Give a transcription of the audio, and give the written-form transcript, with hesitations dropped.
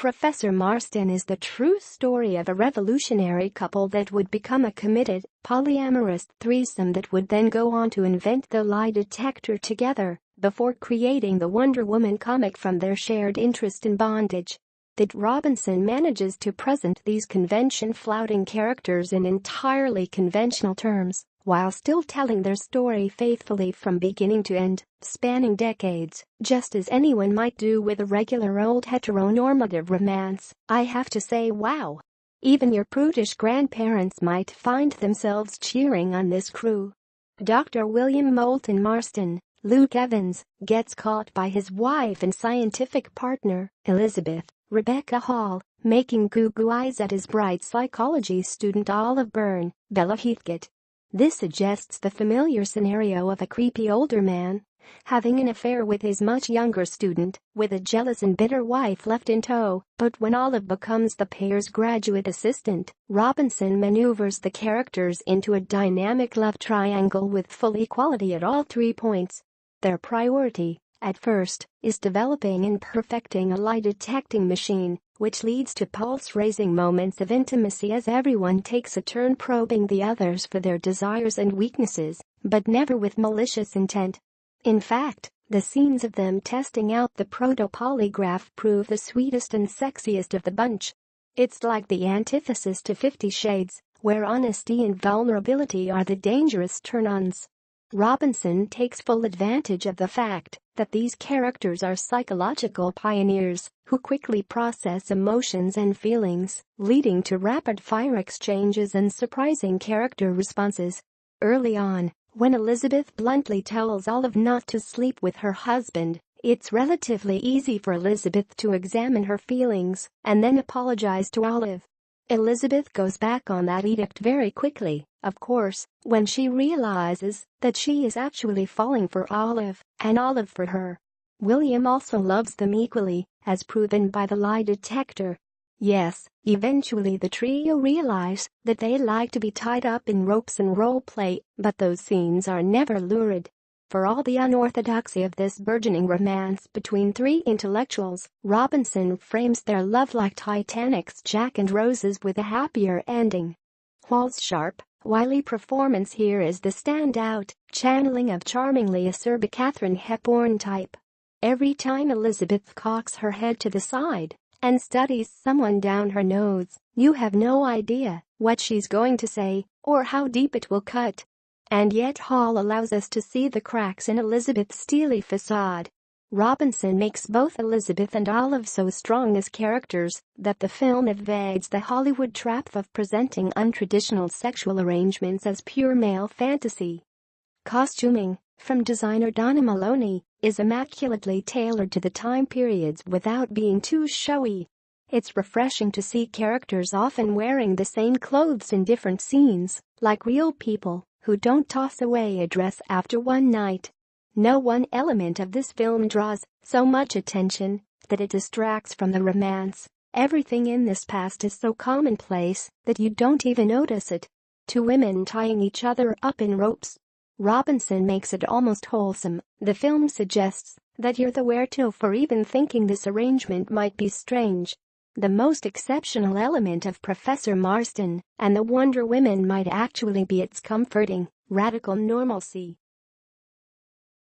Professor Marston is the true story of a revolutionary couple that would become a committed, polyamorous threesome that would then go on to invent the lie detector together before creating the Wonder Woman comic from their shared interest in bondage. That Robinson manages to present these convention-flouting characters in entirely conventional terms, while still telling their story faithfully from beginning to end, spanning decades, just as anyone might do with a regular old heteronormative romance. I have to say, wow! Even your prudish grandparents might find themselves cheering on this crew. Dr. William Moulton Marston, Luke Evans, gets caught by his wife and scientific partner, Elizabeth Rebecca Hall, making goo-goo eyes at his bright psychology student Olive Byrne, Bella Heathcote. This suggests the familiar scenario of a creepy older man having an affair with his much younger student, with a jealous and bitter wife left in tow. But when Olive becomes the pair's graduate assistant, Robinson maneuvers the characters into a dynamic love triangle with full equality at all 3 points. Their priority, at first, is developing and perfecting a lie-detecting machine, which leads to pulse-raising moments of intimacy as everyone takes a turn probing the others for their desires and weaknesses, but never with malicious intent. In fact, the scenes of them testing out the proto-polygraph prove the sweetest and sexiest of the bunch. It's like the antithesis to 50 Shades, where honesty and vulnerability are the dangerous turn-ons. Robinson takes full advantage of the fact that these characters are psychological pioneers who quickly process emotions and feelings, leading to rapid-fire exchanges and surprising character responses. Early on, when Elizabeth bluntly tells Olive not to sleep with her husband, it's relatively easy for Elizabeth to examine her feelings and then apologize to Olive. Elizabeth goes back on that edict very quickly, of course, when she realizes that she is actually falling for Olive, and Olive for her. William also loves them equally, as proven by the lie detector. Yes, eventually the trio realize that they like to be tied up in ropes and role play, but those scenes are never lurid. For all the unorthodoxy of this burgeoning romance between three intellectuals, Robinson frames their love like Titanic's Jack and Roses with a happier ending. Hall's sharp, wily performance here is the standout, channeling of charmingly acerbic Katharine Hepburn type. Every time Elizabeth cocks her head to the side and studies someone down her nose, you have no idea what she's going to say or how deep it will cut. And yet Hall allows us to see the cracks in Elizabeth's steely facade. Robinson makes both Elizabeth and Olive so strong as characters that the film evades the Hollywood trap of presenting untraditional sexual arrangements as pure male fantasy. Costuming, from designer Donna Maloney, is immaculately tailored to the time periods without being too showy. It's refreshing to see characters often wearing the same clothes in different scenes, like real people who don't toss away a dress after one night. No one element of this film draws so much attention that it distracts from the romance. Everything in this past is so commonplace that you don't even notice it. Two women tying each other up in ropes. Robinson makes it almost wholesome. The film suggests that you're the weirdo for even thinking this arrangement might be strange. The most exceptional element of Professor Marston and the Wonder Women might actually be its comforting, radical normalcy.